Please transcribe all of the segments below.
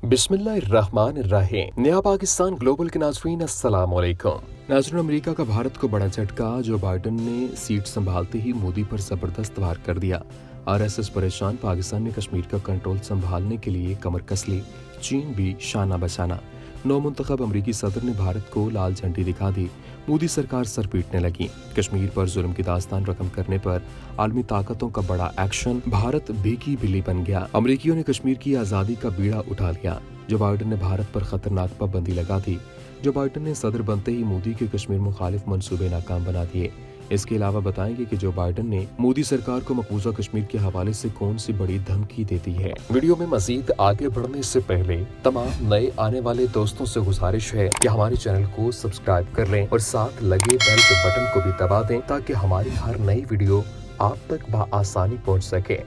बिस्मिल्लाहिर्रहमानिर्रहीम। नया पाकिस्तान ग्लोबल के नाज़रीन अस्सलाम वालेकुम। नाज़रीन, अमेरिका का भारत को बड़ा झटका। जो बाइडन ने सीट संभालते ही मोदी पर जबरदस्त वार कर दिया। आरएसएस परेशान, पाकिस्तान ने कश्मीर का कंट्रोल संभालने के लिए कमर कस ली। चीन भी शाना बशाना। नौमुंतखब अमरीकी सदर ने भारत को लाल झंडी दिखा दी। मोदी सरकार सर पीटने लगी। कश्मीर पर जुल्म की दास्तान रकम करने पर आलमी ताकतों का बड़ा एक्शन। भारत भीगी बिल्ली बन गया। अमरीकियों ने कश्मीर की आज़ादी का बीड़ा उठा लिया। जो बाइडन ने भारत पर खतरनाक पाबंदी लगा दी। जो बाइडन ने सदर बनते ही मोदी के कश्मीर मुखालिफ मंसूबे नाकाम बना दिए। इसके अलावा बताएंगे कि जो बाइडन ने मोदी सरकार को मकबूजा कश्मीर के हवाले से कौन सी बड़ी धमकी देती है। वीडियो में मजीद आगे बढ़ने से पहले तमाम नए आने वाले दोस्तों से गुजारिश है कि हमारे चैनल को सब्सक्राइब कर लें और साथ लगे बेल के बटन को भी दबा दें ताकि हमारी हर नई वीडियो आप तक बआसानी पहुंच सके।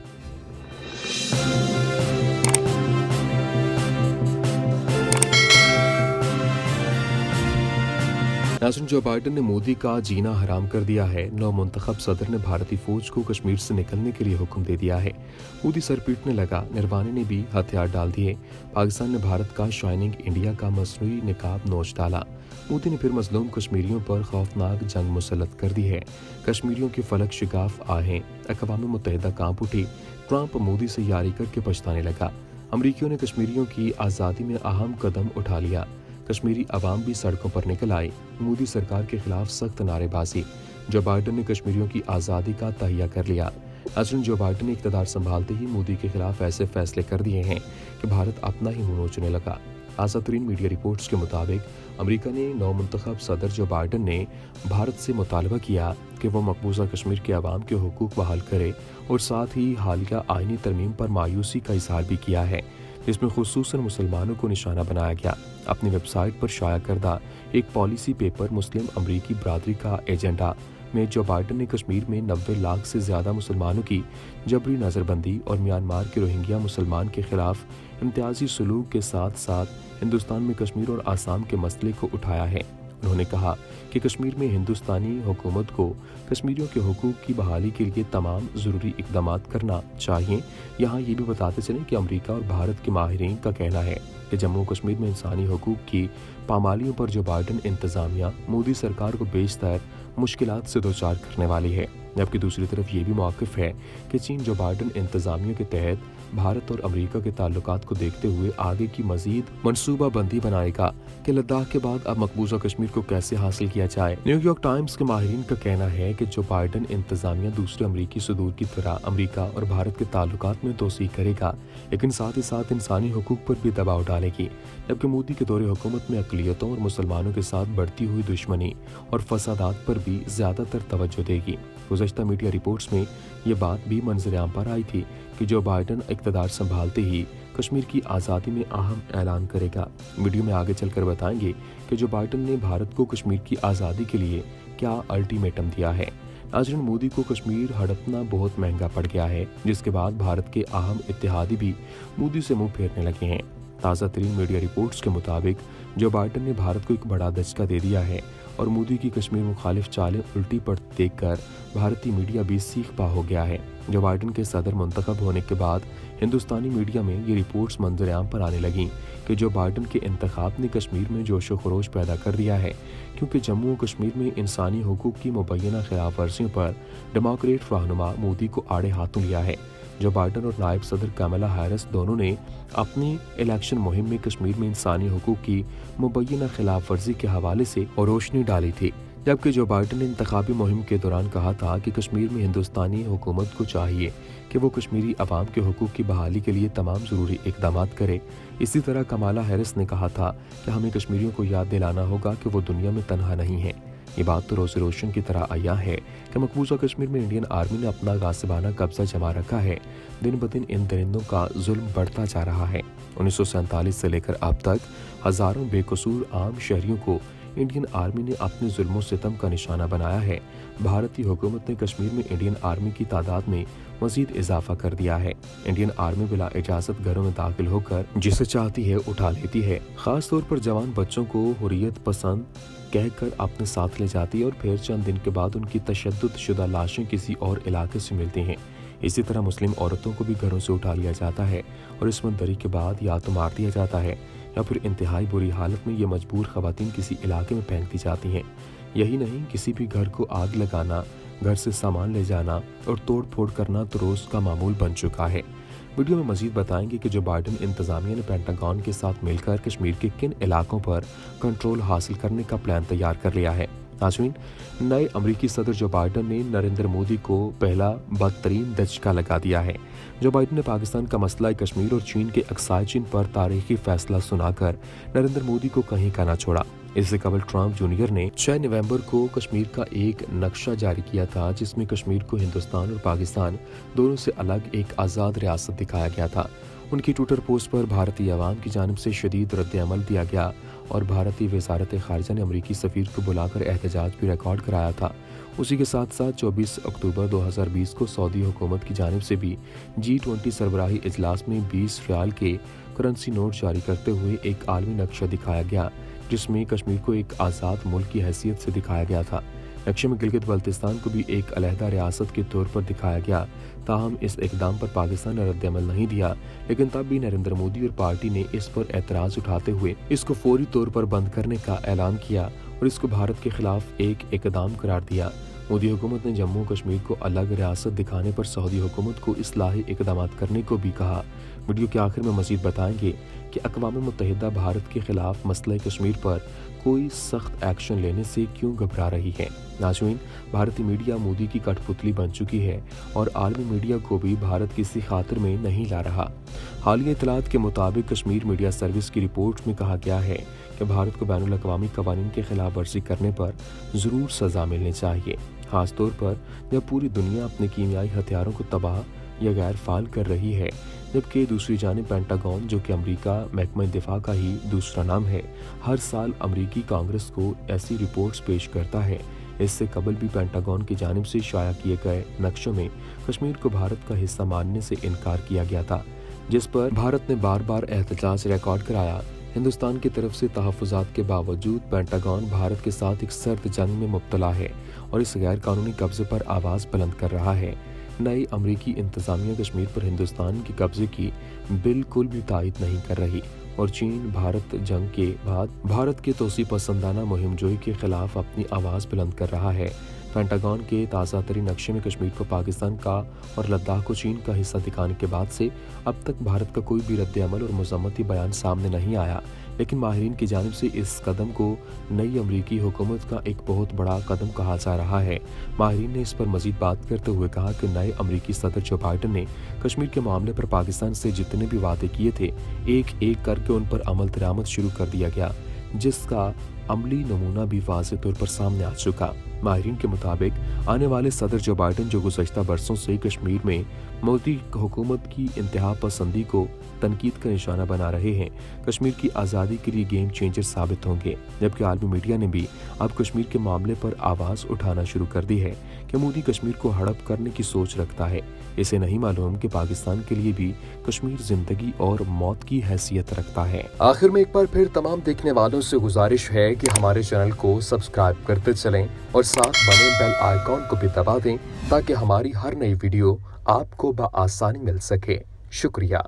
नाज़रीन, जो बाइडन ने मोदी का जीना हराम कर दिया है। नौमुंतखब सदर ने भारतीय फौज को कश्मीर से निकलने के लिए हुक्म दे दिया है। मोदी सर पीटने लगा। निर्वाणी ने भी हथियार डाल दिए। पाकिस्तान ने भारत का शाइनिंग इंडिया का मसनूई निकाब नोच डाला। मोदी ने फिर मजलूम कश्मीरियों पर खौफनाक जंग मुसल्लत कर दी है। कश्मीरियों के फलक शिगाफ आहें। अक़वाम मुत्तहिदा कांप उठी। ट्रंप मोदी से यारी करके पछताने लगा। अमरीकियों ने कश्मीरियों की आज़ादी में अहम कदम उठा लिया। कश्मीरी अवाम भी सड़कों पर निकल आई। मोदी सरकार के खिलाफ सख्त नारेबाजी। जो बाइडन ने कश्मीरियों की आज़ादी का तहिया कर लिया। नाज़रीन, जो बाइडन ने इक़्तिदार संभालते ही मोदी के खिलाफ ऐसे फैसले कर दिए हैं कि भारत अपना ही मुंह नोचने लगा। ताज़ा तरीन मीडिया रिपोर्ट्स के मुताबिक अमेरिका ने नौमुंतखब सदर जो बाइडन ने भारत से मुतालबा किया कि वो मकबूजा कश्मीर के अवाम के हुकूक बहाल करे और साथ ही हालिया आईनी तरमीम पर मायूसी का इजहार भी किया है, जिसमें खुसूसन मुसलमानों को निशाना बनाया गया। अपनी वेबसाइट पर शाया करदा एक पॉलिसी पेपर मुस्लिम अमरीकी बरादरी का एजेंडा में जो बाइडन ने कश्मीर में 90 लाख से ज़्यादा मुसलमानों की जबरी नज़रबंदी और म्यांमार के रोहिंग्या मुसलमान के खिलाफ इम्तियाजी सलूक के साथ साथ हिंदुस्तान में कश्मीर और आसाम के मसले को उठाया है। उन्होंने कहा कि कश्मीर में हिंदुस्तानी हुकूमत को कश्मीरियों के हुकूक की बहाली के लिए तमाम ज़रूरी इक़दाम करना चाहिए। यहाँ ये भी बताते चलें कि अमेरिका और भारत के माहिरीन का कहना है कि जम्मू कश्मीर में इंसानी हुकूक की पामालियों पर जो बाइडन इंतज़ामिया मोदी सरकार को बेशतर मुश्किलात से दोचार करने वाली है। जबकि दूसरी तरफ ये भी मौक़िफ़ है कि चीन जो बाइडन इंतज़ामिया के तहत भारत और अमेरिका के ताल्लुकात को देखते हुए आगे की मजीद मनसूबा बंदी बनाएगा कि लद्दाख के बाद अब मकबूजा कश्मीर को कैसे हासिल किया जाए। न्यूयॉर्क टाइम्स के माहिरीन का कहना है कि जो बाइडन इंतज़ामिया दूसरे अमरीकी सदूर की तरह अमेरिका और भारत के ताल्लुकात में तोसी करेगा, लेकिन साथ ही साथ इंसानी हुकूक पर भी दबाव डालेगी। जबकि मोदी के दौरे हुकूमत में अक़लियतों और मुसलमानों के साथ बढ़ती हुई दुश्मनी और फसादात पर भी ज़्यादातर तवज्जो देगी। गुज़श्ता मीडिया रिपोर्ट्स में ये बात भी मंजर-ए-आम पर आई थी कि जो बाइडन इक़्तिदार संभालते ही कश्मीर की आज़ादी में अहम ऐलान करेगा। वीडियो में आगे चलकर बताएंगे कि जो बाइडन ने भारत को कश्मीर की आज़ादी के लिए क्या अल्टीमेटम दिया है। नाज़रीन, मोदी को कश्मीर हड़पना बहुत महंगा पड़ गया है, जिसके बाद भारत के अहम इत्तेहादी भी मोदी से मुंह फेरने लगे हैं। ताज़ा तरीन मीडिया रिपोर्ट्स के मुताबिक जो बाइडन ने भारत को एक बड़ा दचका दे दिया है और मोदी की कश्मीर मुखालिफ चालें उल्टी पड़ती देखकर भारतीय मीडिया भी सीख पा हो गया है। जो बाइडन के सदर मुंतखब होने के बाद हिंदुस्तानी मीडिया में ये रिपोर्ट्स मंजर-ए-आम पर आने लगीं कि जो बाइडन के इंतखाब ने कश्मीर में जोश व खरोश पैदा कर दिया है, क्योंकि जम्मू और कश्मीर में इंसानी हुकूक की मुबैना खिलाफ वर्जियों पर डेमोक्रेट रहनुमा मोदी को आड़े हाथों लिया है। जो बाइडन और नायब सदर कमला हैरिस दोनों ने अपनी इलेक्शन मुहिम में कश्मीर में इंसानी हुकूक की मुबैना खिलाफ वर्जी के हवाले से रोशनी डाली थी। जबकि जो बाइडन ने इंतखाबी मुहिम के दौरान कहा था कि कश्मीर में हिंदुस्तानी हुकूमत को चाहिए कि वो कश्मीरी अवाम के हुकूक की बहाली के लिए तमाम ज़रूरी इक़दाम करे। इसी तरह कमला हैरिस ने कहा था कि हमें कश्मीरियों को याद दिलाना होगा कि वो दुनिया में तनहा नहीं है। ये बात तो रोज़ रोशन की तरह आया है कि मकबूजा कश्मीर में इंडियन आर्मी ने अपना गासिबाना कब्जा जमा रखा है। दिन ब दिन इन दरिंदों का जुल्म बढ़ता जा रहा है। 1947 से लेकर अब तक हज़ारों बेकसूर आम शहरियों को इंडियन आर्मी ने अपने जुल्मों सितम का निशाना बनाया है। भारतीय हुकूमत ने कश्मीर में इंडियन आर्मी की तादाद में मजीद इजाफा कर दिया है। इंडियन आर्मी बिला इजाज़त घरों में दाखिल होकर जिसे चाहती है उठा लेती है। खास तौर पर जवान बच्चों को हुर्रियत पसंद कहकर अपने साथ ले जाती है और फिर चंद दिन के बाद उनकी तशद्दुद शुदा लाशें किसी और इलाके से मिलती हैं। इसी तरह मुस्लिम औरतों को भी घरों से उठा लिया जाता है और इस्मत दरी के बाद या तो मार दिया जाता है या फिर इंतहाई बुरी हालत में ये मजबूर खवातीन किसी इलाके में फेंक दी जाती हैं। यही नहीं, किसी भी घर को आग लगाना, घर से सामान ले जाना और तोड़ फोड़ करना तो रोज का मामूल बन चुका है। वीडियो में मजीद बताएंगे कि जो बाइडेन इंतजामिया ने पेंटागन के साथ मिलकर कश्मीर के किन इलाकों पर कंट्रोल हासिल करने का प्लान तैयार कर लिया है। नाज़रीन, नए अमरीकी सदर जो बाइडेन ने नरेंद्र मोदी को पहला बदतरीन दचका लगा दिया है। जो बाइडेन ने पाकिस्तान का मसला कश्मीर और चीन के अक्साई चीन पर तारीखी फैसला सुनाकर नरेंद्र मोदी को कहीं का ना छोड़ा। इससे कबल ट्रंप जूनियर ने 6 नवंबर को कश्मीर का एक नक्शा जारी किया था, जिसमें कश्मीर को हिंदुस्तान और पाकिस्तान दोनों से अलग एक आज़ाद रियासत दिखाया गया था। उनकी ट्विटर पोस्ट पर भारतीय अवाम की जानिब से शदीद रद्द-ए-अमल दिया गया और भारतीय वज़ारत ख़ारिजा ने अमरीकी सफ़ीर को बुलाकर एहतजाज भी रिकॉर्ड कराया था। उसी के साथ साथ 24 अक्टूबर 2020 को सऊदी हुकूमत की जानिब से भी G20 सरबराही इजलास में 20 रियाल के करेंसी नोट जारी करते हुए एक आलमी नक्शा दिखाया गया, जिसमें कश्मीर को एक आज़ाद मुल्क की हैसियत से दिखाया गया था। नक्शे में गिलगित बल्तिस्तान को भी एक अलहदा रियासत के तौर पर दिखाया गया। ताहम इस इकदाम पर पाकिस्तान ने रद्द-ए-अमल नहीं दिया, लेकिन तब भी नरेंद्र मोदी और पार्टी ने इस पर एतराज़ उठाते हुए इसको फौरी तौर पर बंद करने का ऐलान किया और इसको भारत के खिलाफ एक इकदाम करार दिया। मोदी हुकूमत ने जम्मू कश्मीर को अलग रियासत दिखाने पर सऊदी हुकूमत को इस्लाही इकदाम करने को भी कहा। वीडियो के आखिर में मजीद बताएंगे कि अक़वाम मुत्तहिदा भारत के खिलाफ मसले कश्मीर पर कोई सख्त एक्शन लेने से क्यों घबरा रही है। नाज़रीन, भारतीय मीडिया मोदी की कठपुतली बन चुकी है और आलमी मीडिया को भी भारत किसी खातिर में नहीं ला रहा। हालिया इतलात के मुताबिक कश्मीर मीडिया सर्विस की रिपोर्ट में कहा गया है कि भारत को बैनुल अक़वामी क़वानीन के खिलाफ वर्जी करने पर ज़रूर सज़ा मिलनी चाहिए, खास तौर पर जब पूरी दुनिया अपने कीमियाई हथियारों को तबाह या गैर फाल कर रही है, जबकि दूसरी जानिब पेंटागन, जो कि अमेरिका महकमा दिफा का ही दूसरा नाम है, हर साल अमेरिकी कांग्रेस को ऐसी रिपोर्ट्स पेश करता है। इससे कबल भी पेंटागन की जानिब से शाया किए गए नक्शों में कश्मीर को भारत का हिस्सा मानने से इनकार किया गया था, जिस पर भारत ने बार बार एहतजाज रिकॉर्ड कराया। हिंदुस्तान की तरफ से तहफ़्फ़ुज़ात के बावजूद पेंटागन भारत के साथ एक सर्द जंग में मुब्तला है और इस गैर कानूनी कब्जे पर आवाज़ बुलंद कर रहा है। नई अमरीकी इंतज़ामिया कश्मीर पर हिंदुस्तान के कब्जे की बिल्कुल भी तायद नहीं कर रही और चीन भारत जंग के बाद भारत के तोसी पसंदाना मुहिमजोई के खिलाफ अपनी आवाज़ बुलंद कर रहा है। पेंटागन के ताज़ा तरीन नक्शे में कश्मीर को पाकिस्तान का और लद्दाख को चीन का हिस्सा दिखाने के बाद से अब तक भारत का कोई भी रद्द-ए-अमल और मज़म्मती बयान सामने नहीं आया, लेकिन माहिरीन की जानिब से इस कदम को नई अमरीकी हुकूमत का एक बहुत बड़ा कदम कहा जा रहा है। माहिरीन ने इस पर मजीद बात करते हुए कहा कि नए अमरीकी सदर जो बाइडेन ने कश्मीर के मामले पर पाकिस्तान से जितने भी वादे किए थे, एक एक करके उन पर अमल दरामद शुरू कर दिया गया, जिसका अमली नमूना भी वाज़ेह तौर पर सामने आ चुका। माहिरीन के मुताबिक आने वाले सदर जो बाइडेन, जो गुज़श्ता बरसों से कश्मीर में मोदी हुकूमत की इंतहा पसंदी को तनकीद का निशाना बना रहे हैं, कश्मीर की आज़ादी के लिए गेम चेंजर साबित होंगे। जबकि आलमी मीडिया ने भी अब कश्मीर के मामले पर आवाज़ उठाना शुरू कर दी है कि मोदी कश्मीर को हड़प करने की सोच रखता है। इसे नहीं मालूम कि पाकिस्तान के लिए भी कश्मीर जिंदगी और मौत की हैसियत रखता है। आखिर में एक बार फिर तमाम देखने वालों से गुजारिश है कि हमारे चैनल को सब्सक्राइब करते चलें और साथ बने बेल आइकॉन को भी दबा दें ताकि हमारी हर नई वीडियो आपको बआसानी मिल सके। शुक्रिया।